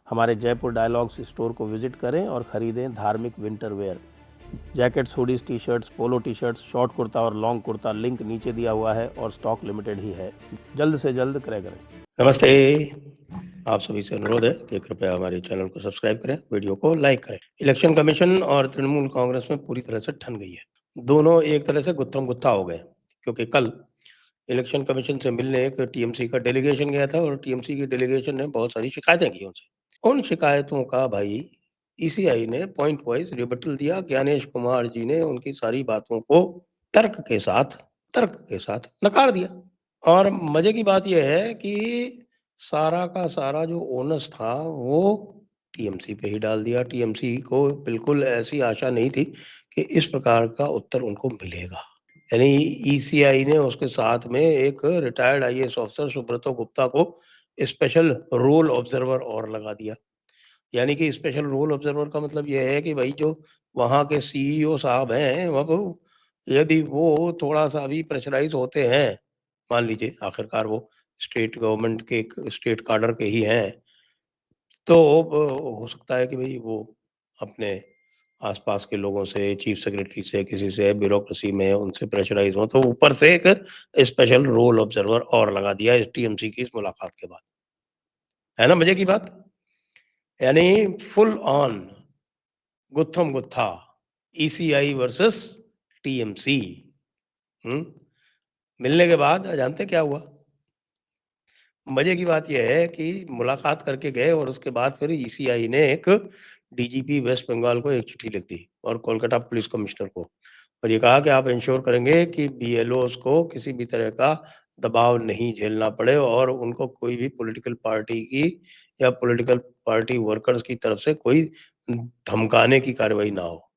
हमारे Jaipur dialogues store को visit करें और ख़रीदें धार्मिक winter wear. Jackets, hoodies, T shirts, polo T shirts, short kurta और लॉन्ग कुर्ता, लिंक नीचे दिया हुआ है और स्टॉक लिमिटेड ही है। जल्द से जल्द क्रय करें। नमस्ते, आप सभी से अनुरोध है कि कृपया हमारे चैनल को सब्सक्राइब करें, वीडियो को लाइक करें। इलेक्शन कमीशन और तृणमूल कांग्रेस में पूरी तरह से ठन गई है। दोनों एक तरह से गुत्थम गुत्था हो गए, क्योंकि कल इलेक्शन कमीशन से मिलने एक टीएमसी का डेलीगेशन गया था और टीएमसी की डेलीगेशन ने बहुत सारी शिकायतें की उनसे। उन शिकायतों का भाई ईसीआई ने पॉइंट वाइज रिबटल दिया। ज्ञानेश कुमार जी ने उनकी सारी बातों को तर्क के साथ नकार दिया। और मजे की बात यह है कि सारा का सारा जो ओनस था वो टीएमसी पे ही डाल दिया। टीएमसी को बिल्कुल ऐसी आशा नहीं थी कि इस प्रकार का उत्तर उनको मिलेगा। यानी ईसीआई ने उसके साथ में एक retired IAS officer Subrato Gupta को स्पेशल रोल ऑब्जर्वर और लगा दिया। यानी कि स्पेशल रोल ऑब्जर्वर का मतलब यह है कि भाई जो वहाँ के सीईओ साहब हैं, अब यदि वो थोड़ा-सा भी प्रेशराइज़ होते हैं, मान लीजिए आखिरकार वो स्टेट गवर्नमेंट के स्टेट कैडर के ही हैं, तो हो सकता है कि भई वो अपने आस-पास के लोगों से, चीफ सेक्रेटरी से, किसी से ब्यूरोक्रेसी में उनसे प्रेशराइज़ हों, तो ऊपर से एक स्पेशल रोल ऑब्जर्वर और लगा दिया इस टीएमसी की इस मुलाकात के बाद। है ना मज़े की बात? यानी फुल ऑन गुत्थम गुत्था ईसीआई वर्सेस टीएमसी। मिलने के बाद जानते क्या हुआ? मजे की बात यह है कि मुलाकात करके गए और उसके बाद फिर ईसीआई ने एक डीजीपी वेस्ट बंगाल को एक चिट्ठी लिख दी और कोलकाता पुलिस कमिश्नर को, और ये कहा कि आप इंश्योर करेंगे कि बीएलओस को किसी भी तरह का दबाव नहीं झेलना पड़े और उनको कोई भी पॉलिटिकल पार्टी की या पॉलिटिकल पार्टी वर्कर्स की तरफ से कोई धमकाने की कार्रवाई ना हो।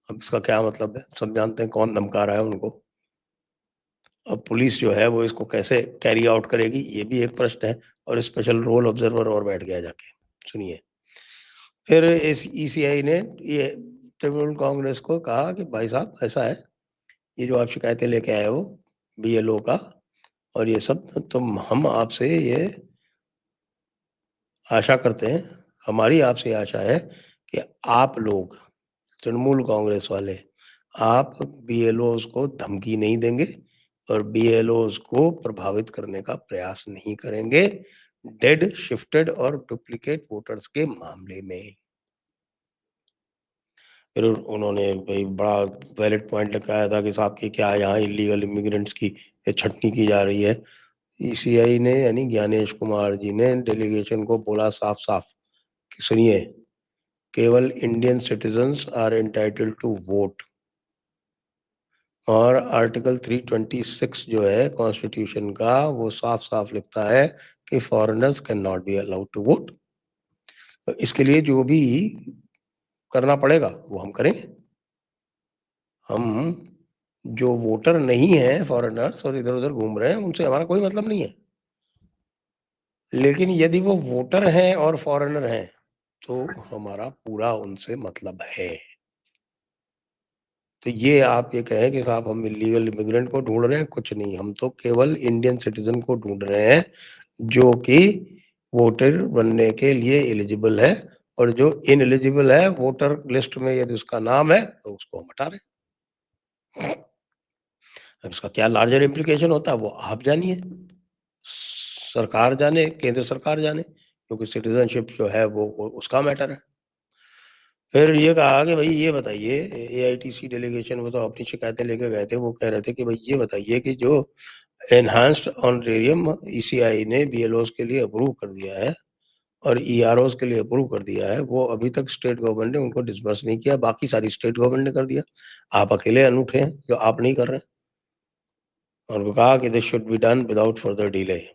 अब इसका क्या मतलब है? सब जानते हैं कौन धमका रहा है उनको। अब पुलिस जो है वो इसको कैसे कैरी आउट करेगी, ये भी एक प्रश्न है। और स्पेशल रोल ऑब्जर्वर और बैठ गया जाके। सुनिए, फिर इस ईसीआई ने ये तृणमूल कांग्रेस को कहा कि भाई साहब ऐसा है, ये जो आप शिकायतें लेके आए हो बीएलओ का और ये सब, तो हम आपसे ये आशा करते हैं, हमारी आपसे आशा है कि आप लोग तृणमूल कांग्रेस वाले, आप बीएलओस को धमकी नहीं देंगे और बीएलओस को प्रभावित करने का प्रयास नहीं करेंगे डेड, शिफ्टेड और डुप्लीकेट वोटर्स के मामले में। फिर उन्होंने भाई बड़ा वैलिड पॉइंट लगाया था कि साहब कि क्या यहाँ इलीगल इमिग्रेंट्स की छटनी की जा रही है। ईसीआई ने यानी ज्ञानेश कुमार जी ने डेलीगेशन को बोला साफ-साफ कि सुनिए, केवल Indian citizens are entitled to vote. और आर्टिकल 326 जो है कॉन्स्टिट्यूशन का, वो साफ-साफ लिखता है कि foreigners can not be allowed to vote. तो इसके लिए जो भी करना पड़ेगा वो हम करेंगे। हम जो वोटर नहीं हैं फॉरेनर्स और इधर-उधर घूम रहे हैं, उनसे हमारा कोई मतलब नहीं है। लेकिन यदि वो वोटर हैं और फॉरेनर हैं, तो हमारा पूरा उनसे मतलब है। तो ये आप ये कहें कि साहब हम इलीगल इमिग्रेंट को ढूँढ रहे हैं, कुछ नहीं, हम तो केवल इंडियन सिटीज़न को ढूँढ रहे हैं, जो कि वोटर बनने के लिए एलिजिबल है, और जो इनएलिजिबल है वोटर लिस्ट में यदि उसका नाम है, तो उसको हम हटा रहे हैं। अब इसका क्या लार्जर इम्प्लीकेशन होता है वो आप जानिए, सरकार जाने, केंद्र सरकार जाने, क्योंकि सिटीज़नशिप जो है वो उसका मैटर है। फिर ये कहा कि भई ये बताइए, एआईटीसी डेलीगेशन में तो अपनी शिकायतें लेके गए थे, वो कह रहे थे कि भई ये बताइए कि जो एनहांस्ड ऑनरेरियम ईसीआई ने बीएलओस के लिए अप्रूव कर दिया है और ईआरओस के लिए अप्रूव कर दिया है, वो अभी तक स्टेट गवर्नमेंट ने उनको डिसबर्स नहीं किया, बाकी सारी स्टेट गवर्नमेंट ने कर दिया। आप अकेले अनूठे हैं जो आप नहीं कर रहे हैं। और उनको कहा कि this should be done without further delay.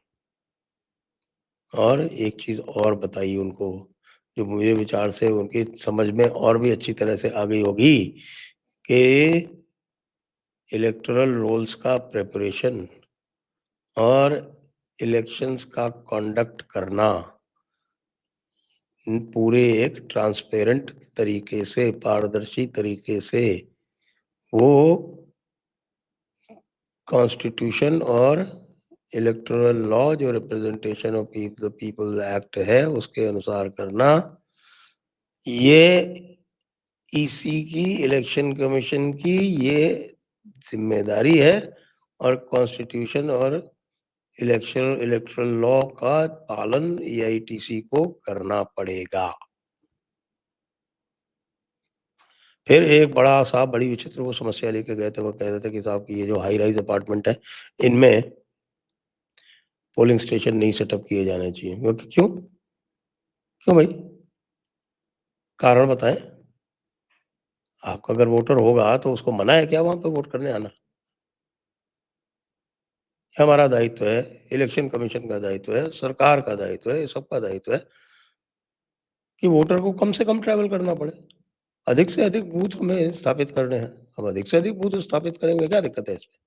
और एक चीज़ और बताई उनको, जो मेरे विचार से उनकी समझ में और भी अच्छी तरह से आ गई होगी, कि इलेक्टोरल रोल्स का प्रिपरेशन और इलेक्शंस का कंडक्ट करना पूरे एक ट्रांसपेरेंट तरीके से, पारदर्शी तरीके से, वो कॉन्स्टिट्यूशन और इलेक्टोरल लॉ जो representation of the people act है उसके अनुसार करना, ये ईसी की, इलेक्शन कमीशन की ये जिम्मेदारी है और कॉन्स्टिट्यूशन और इलेक्टोरल लॉ का पालन एआईटीसी को करना पड़ेगा। फिर एक बड़ी विचित्र वो समस्या लेके गए थे, वो कह रहे थे कि साहब कि ये जो हाई राइज अपार्टमेंट है इनमें पोलिंग स्टेशन नहीं सेटअप किए जाने चाहिए। मैं कहा, क्यों क्यों भाई, कारण बताएं। आपका अगर वोटर होगा तो उसको मना है क्या वहां पे वोट करने आना? ये हमारा दायित्व है, इलेक्शन कमीशन का दायित्व है, सरकार का दायित्व है, सबका दायित्व है कि वोटर को कम से कम ट्रैवल करना पड़े। अधिक से अधिक बूथ हमें स्थापित करने हैं, हम अधिक से अधिक बूथ स्थापित करेंगे, क्या दिक्कत है इसमें?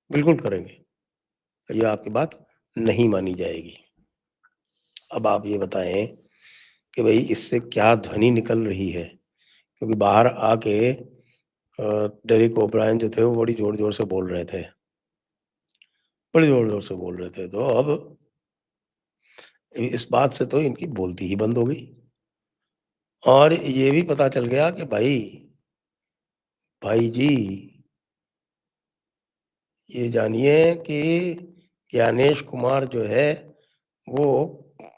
बिल्कुल करेंगे। ये आपकी बात नहीं मानी जाएगी। अब आप ये बताएं कि भाई इससे क्या ध्वनि निकल रही है, क्योंकि बाहर आके डेरिक ओब्रायन जो थे वो बड़ी जोर जोर से बोल रहे थे, बड़ी जोर जोर से बोल रहे थे। तो अब इस बात से तो इनकी बोलती ही बंद हो गई और ये भी पता चल गया कि भाई जी ये जानिए कि ज्ञानेश कुमार जो है वो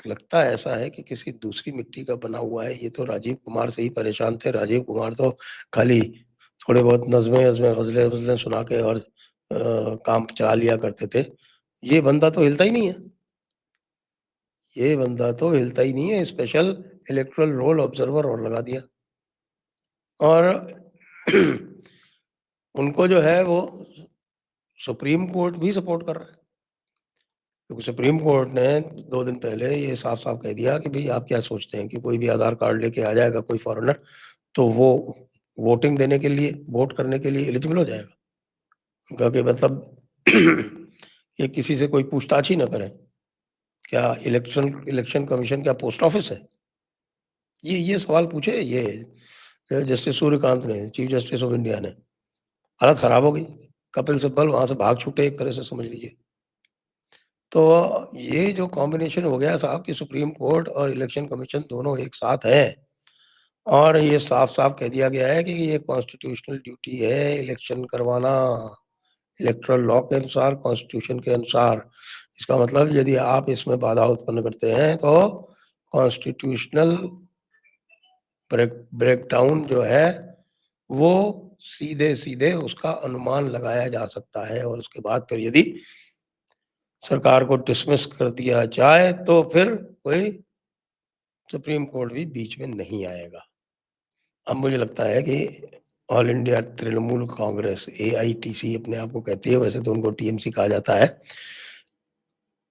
लगता ऐसा है कि किसी दूसरी मिट्टी का बना हुआ है। ये तो राजीव कुमार से ही परेशान थे। राजीव कुमार तो खाली थोड़े बहुत नज़्में वज़्में गज़लें सुना के और काम चला लिया करते थे। ये बंदा तो हिलता ही नहीं है। ये बंदा तो हिलता ही नहीं है। स्पेशल इलेक्टोरल रोल ऑब्जर्वर और लगा दिया और उनको जो है वो सुप्रीम कोर्ट भी सपोर्ट कर रहा है, क्योंकि सुप्रीम कोर्ट ने 2 दिन पहले ये साफ-साफ कह दिया कि भई आप क्या सोचते हैं कि कोई भी आधार कार्ड लेके आ जाएगा कोई फॉरेनर, तो वो वोटिंग देने के लिए, वोट करने के लिए एलिजिबल हो जाएगा। उनका कि मतलब ये किसी से कोई पूछताछ ही ना करे। क्या इलेक्शन कमीशन क्या पोस्ट ऑफिस है? ये सवाल पूछे ये जस्टिस सूर्यकांत ने, चीफ जस्टिस ऑफ इंडिया ने। हालत खराब हो गई। कपिल सिब्बल वहाँ से भाग छूटे एक तरह से समझ लीजिए। तो ये जो कॉम्बिनेशन हो गया साहब कि सुप्रीम कोर्ट और इलेक्शन कमीशन दोनों एक साथ हैं और ये साफ-साफ कह दिया गया है कि ये कॉन्स्टिट्यूशनल ड्यूटी है इलेक्शन करवाना, इलेक्टोरल लॉ के अनुसार, कॉन्स्टिट्यूशन के अनुसार। इसका मतलब यदि आप इसमें बाधा उत्पन्न करते हैं तो कॉन्स्टिट्यूशनल ब्रेकडाउन जो है वो सीधे-सीधे उसका अनुमान लगाया जा सकता है और उसके बाद फिर यदि सरकार को डिसमिस कर दिया जाए तो फिर कोई सुप्रीम कोर्ट भी बीच में नहीं आएगा। अब मुझे लगता है कि all India Trinamool Congress AITC अपने आप को कहती है, वैसे तो उनको टीएमसी कहा जाता है।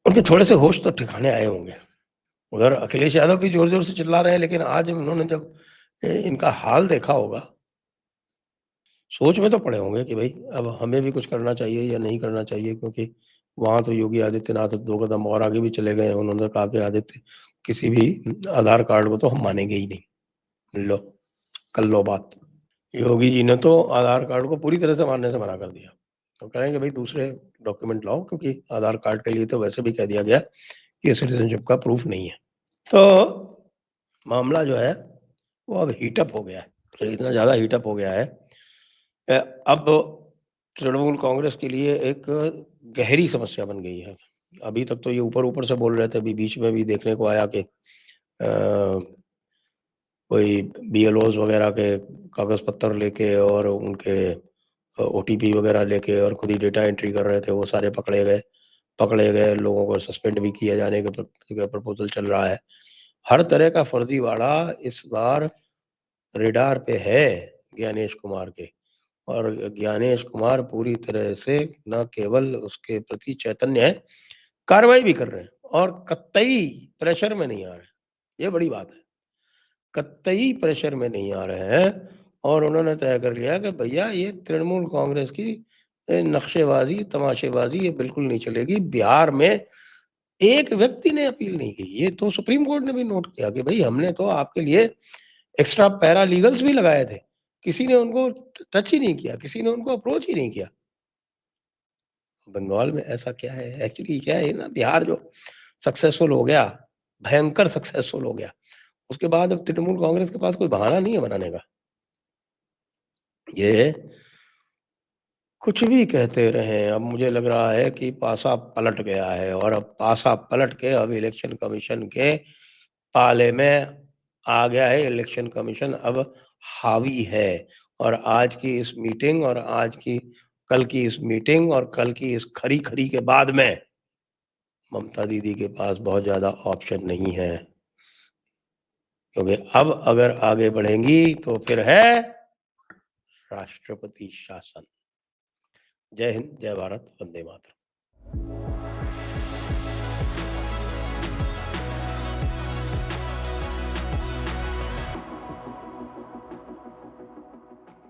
उनके थोड़े से होश तो ठिकाने आए होंगे। उधर अखिलेश यादव भी ज़ोर-ज़ोर से चिल्ला रहे हैं, लेकिन आज उन्होंने जब इनका हाल देखा होगा, सोच में तो पड़े होंगे कि भई अब हमें भी कुछ करना चाहिए या नहीं करना चाहिए, क्योंकि वहाँ तो योगी आदित्यनाथ 2 कदम और आगे भी चले गए हैं। उन्होंने कहा कि आदित्य किसी भी आधार कार्ड को तो हम मानेंगे ही नहीं। लो, कर लो बात। योगी जी ने तो आधार कार्ड को पूरी तरह से मानने से मना कर दिया। तो कह रहे हैं कि भाई दूसरे डॉक्यूमेंट लाओ, क्योंकि आधार कार्ड के लिए तो वैसे भी कह दिया गया कि सिटीज़नशिप का प्रूफ नहीं है। तो मामला जो है वो अब हीट अप हो गया है। फिर इतना ज़्यादा हीट अप हो गया है अ, अब तृणमूल कांग्रेस के लिए एक गहरी समस्या बन गई है। अभी तक तो ये ऊपर-ऊपर से बोल रहे थे, अभी बीच में भी देखने को आया कि कोई बीएलओज़ वगैरह के कागज़ पत्तर लेके और उनके ओटीपी वगैरह लेके और खुद ही डेटा एंट्री कर रहे थे, वो सारे पकड़े गए। पकड़े गए लोगों को सस्पेंड भी किए जाने का प्रपोज़ल चल रहा है। हर तरह का फर्ज़ीवाड़ा इस बार रेडार पे है ज्ञानेश कुमार के और ज्ञानेश कुमार पूरी तरह से न केवल उसके प्रति चैतन्य है, कार्रवाई भी कर रहे हैं और कतई प्रेशर में नहीं आ रहे हैं। ये बड़ी बात है। कतई प्रेशर में नहीं आ रहे हैं और उन्होंने तय कर लिया कि भैया ये तृणमूल कांग्रेस की नक्शेबाजी, तमाशेबाजी ये बिल्कुल नहीं चलेगी। बिहार में एक व्यक्ति ने अपील नहीं की। ये तो सुप्रीम कोर्ट ने भी नोट किया कि भई हमने तो आपके लिए एक्स्ट्रा पैरालीगल्स भी लगाए थे। किसी ने उनको टच ही नहीं किया, किसी ने उनको अप्रोच ही नहीं किया। बंगाल में ऐसा क्या है एक्चुअली, क्या है ना, बिहार जो सक्सेसफुल हो गया, भयंकर सक्सेसफुल हो गया, उसके बाद अब तृणमूल कांग्रेस के पास कोई बहाना नहीं है बनाने का। ये कुछ भी कहते रहें, अब मुझे लग रहा है कि पासा पलट गया है और अब पासा पलट के अब इलेक्शन कमीशन के पाले में आ गया है। इलेक्शन कमीशन अब हावी है और आज की इस मीटिंग और कल की इस मीटिंग और कल की इस खरी-खरी के बाद में ममता दीदी के पास बहुत ज़्यादा ऑप्शन नहीं है, क्योंकि अब अगर आगे बढ़ेंगी तो फिर है राष्ट्रपति शासन। जय हिंद, जय भारत, वंदे मातरम।